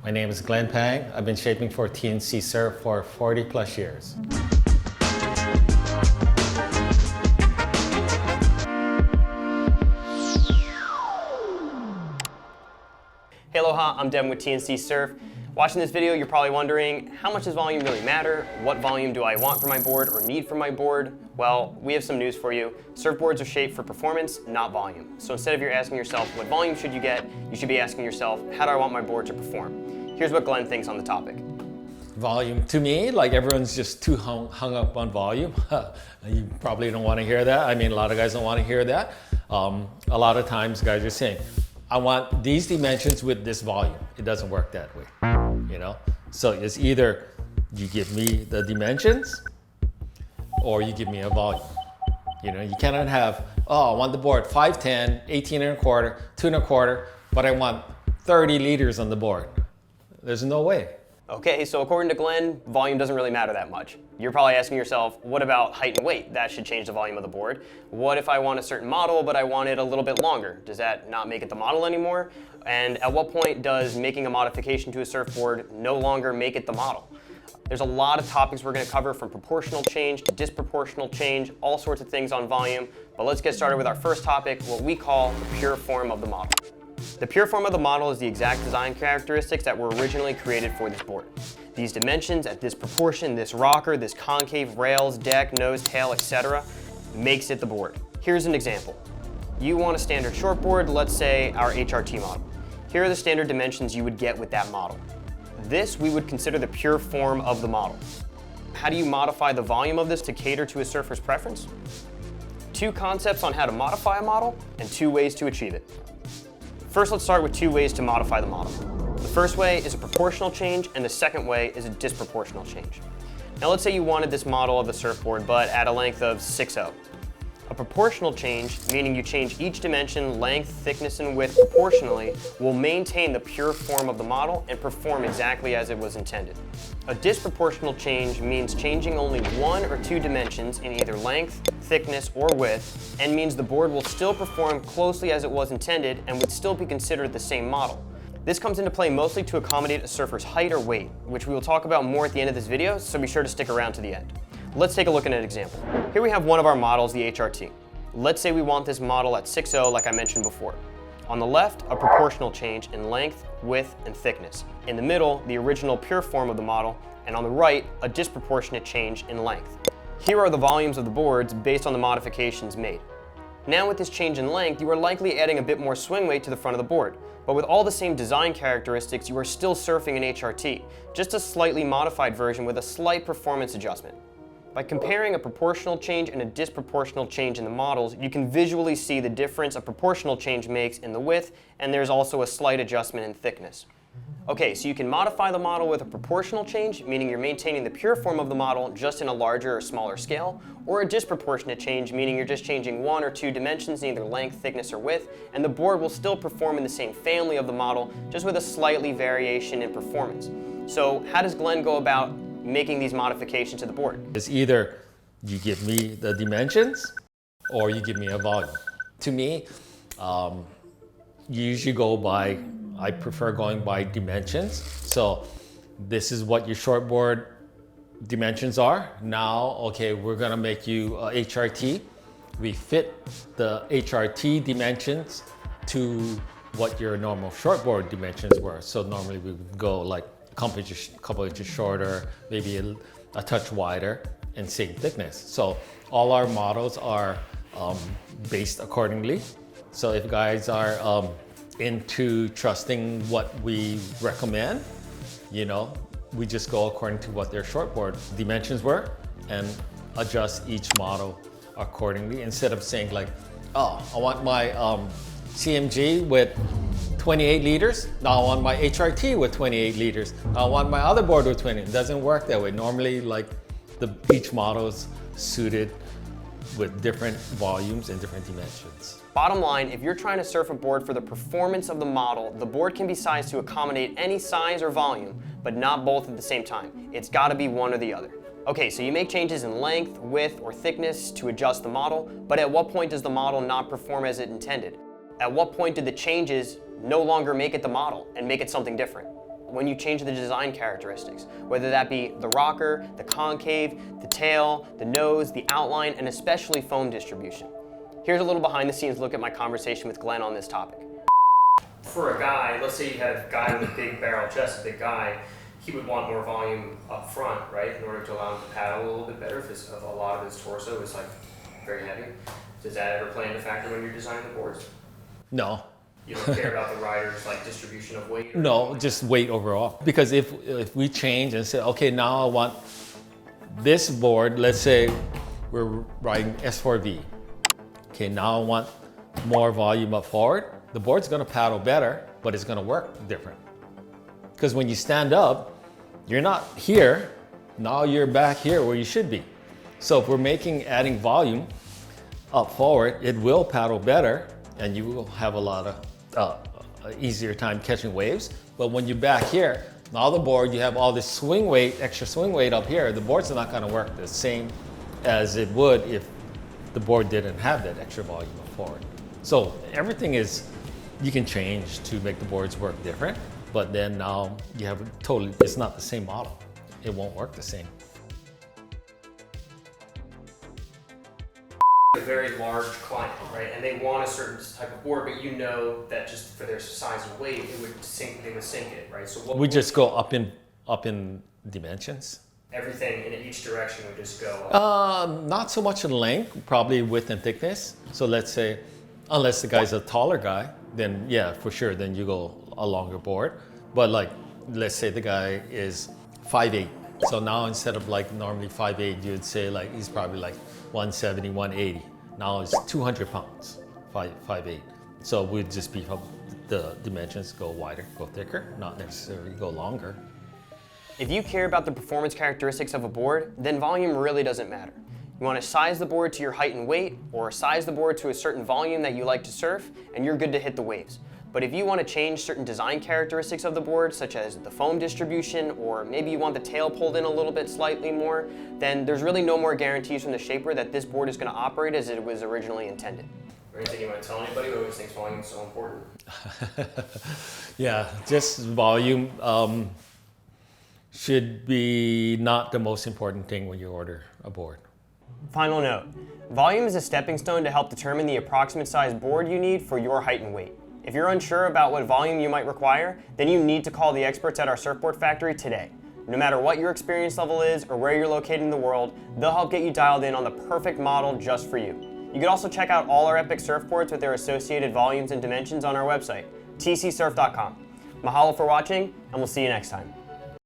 My name is Glenn Pang. I've been shaping for TNC Surf for 40 plus years. Hey aloha, I'm Devin with TNC Surf. Watching this video, you're probably wondering, how much does volume really matter? What volume do I want for my board or need for my board? Well, we have some news for you. Surfboards are shaped for performance, not volume. So instead of you asking yourself, what volume should you get? You should be asking yourself, how do I want my board to perform? Here's what Glenn thinks on the topic. Volume, to me, like everyone's just too hung up on volume. You probably don't want to hear that. I mean, a lot of guys don't want to hear that. A lot of times guys are saying, I want these dimensions with this volume. It doesn't work that way, you know? So it's either you give me the dimensions or you give me a volume. You know, you cannot have, oh, I want the board 5'10", 18 and a quarter, 2 and a quarter, but I want 30 liters on the board. There's no way. Okay, so according to Glenn, volume doesn't really matter that much. You're probably asking yourself, what about height and weight? That should change the volume of the board. What if I want a certain model, but I want it a little bit longer? Does that not make it the model anymore? And at what point does making a modification to a surfboard no longer make it the model? There's a lot of topics we're going to cover, from proportional change to disproportional change, all sorts of things on volume. But let's get started with our first topic, what we call the pure form of the model. The pure form of the model is the exact design characteristics that were originally created for this board. These dimensions at this proportion, this rocker, this concave, rails, deck, nose, tail, etc. makes it the board. Here's an example. You want a standard shortboard, let's say our HRT model. Here are the standard dimensions you would get with that model. This we would consider the pure form of the model. How do you modify the volume of this to cater to a surfer's preference? Two concepts on how to modify a model and two ways to achieve it. First, let's start with two ways to modify the model. The first way is a proportional change, and the second way is a disproportional change. Now let's say you wanted this model of the surfboard, but at a length of 6'0". A proportional change, meaning you change each dimension, length, thickness, and width proportionally, will maintain the pure form of the model and perform exactly as it was intended. A disproportional change means changing only one or two dimensions in either length, thickness, or width, and means the board will still perform closely as it was intended and would still be considered the same model. This comes into play mostly to accommodate a surfer's height or weight, which we will talk about more at the end of this video, so be sure to stick around to the end. Let's take a look at an example. Here we have one of our models, the HRT. Let's say we want this model at 6'0", like I mentioned before. On the left, a proportional change in length, width, and thickness. In the middle, the original pure form of the model, and on the right, a disproportionate change in length. Here are the volumes of the boards based on the modifications made. Now with this change in length, you are likely adding a bit more swing weight to the front of the board. But with all the same design characteristics, you are still surfing an HRT, just a slightly modified version with a slight performance adjustment. By comparing a proportional change and a disproportional change in the models, you can visually see the difference a proportional change makes in the width, and there's also a slight adjustment in thickness. Okay, so you can modify the model with a proportional change, meaning you're maintaining the pure form of the model just in a larger or smaller scale, or a disproportionate change, meaning you're just changing one or two dimensions in either length, thickness, or width, and the board will still perform in the same family of the model, just with a slightly variation in performance. So how does Glenn go about making these modifications to the board? It's either you give me the dimensions or you give me a volume. To me, you usually go by, I prefer going by dimensions. So this is what your shortboard dimensions are. Now, okay, we're gonna make you a HRT. We fit the HRT dimensions to what your normal shortboard dimensions were. So normally we would go like a couple inches shorter, maybe a touch wider, and same thickness. So all our models are based accordingly. So if guys are into trusting what we recommend, you know, we just go according to what their shortboard dimensions were and adjust each model accordingly, instead of saying like, oh, I want my CMG with 28 liters. Now I want my HRT with 28 liters. Now I want my other board with 20. It doesn't work that way. Normally, like each model is suited with different volumes and different dimensions. Bottom line, if you're trying to surf a board for the performance of the model, the board can be sized to accommodate any size or volume, but not both at the same time. It's got to be one or the other. Okay, so you make changes in length, width, or thickness to adjust the model, but at what point does the model not perform as it intended? At what point did the changes no longer make it the model and make it something different? when you change the design characteristics, whether that be the rocker, the concave, the tail, the nose, the outline, and especially foam distribution. Here's a little behind the scenes look at my conversation with Glenn on this topic. For a guy, let's say you had a guy with a big barrel chest, a big guy, he would want more volume up front, right, in order to allow him to paddle a little bit better if a lot of his torso is like very heavy. Does that ever play into factor when you're designing the boards? No. You don't care about the rider's like distribution of weight? No, just weight overall. Because if we change and say, okay, now I want this board, let's say we're riding S4V. Okay, now I want more volume up forward. The board's gonna paddle better, but it's gonna work different. Because when you stand up, you're not here, now you're back here where you should be. So if we're adding volume up forward, it will paddle better and you will have a lot of easier time catching waves. But when you're back here, now the board, you have all this swing weight, extra swing weight up here, the board's not gonna work the same as it would if the board didn't have that extra volume up forward. So everything you can change to make the boards work different, but then now you have it's not the same model. It won't work the same. A very large client, right? And they want a certain type of board, but you know that just for their size and weight, they would sink it, right? So we just go up in dimensions. Everything in each direction would just go up. Not so much in length, probably width and thickness. So let's say, unless the guy's a taller guy, then yeah, for sure, then you go a longer board. But like, let's say the guy is 5'8". So now instead of like normally 5'8", you'd say like he's probably like 170, 180. Now it's 200 pounds, 5'8". So we'd just beef up the dimensions, go wider, go thicker, not necessarily go longer. If you care about the performance characteristics of a board, then volume really doesn't matter. You want to size the board to your height and weight, or size the board to a certain volume that you like to surf, and you're good to hit the waves. But if you want to change certain design characteristics of the board, such as the foam distribution, or maybe you want the tail pulled in a little bit slightly more, then there's really no more guarantees from the shaper that this board is going to operate as it was originally intended. Or anything you want to tell anybody who always thinks volume is so important? Yeah, just volume should be not the most important thing when you order a board. Final note, volume is a stepping stone to help determine the approximate size board you need for your height and weight. If you're unsure about what volume you might require, then you need to call the experts at our surfboard factory today. No matter what your experience level is or where you're located in the world, they'll help get you dialed in on the perfect model just for you. You can also check out all our epic surfboards with their associated volumes and dimensions on our website, tcsurf.com. Mahalo for watching, and we'll see you next time.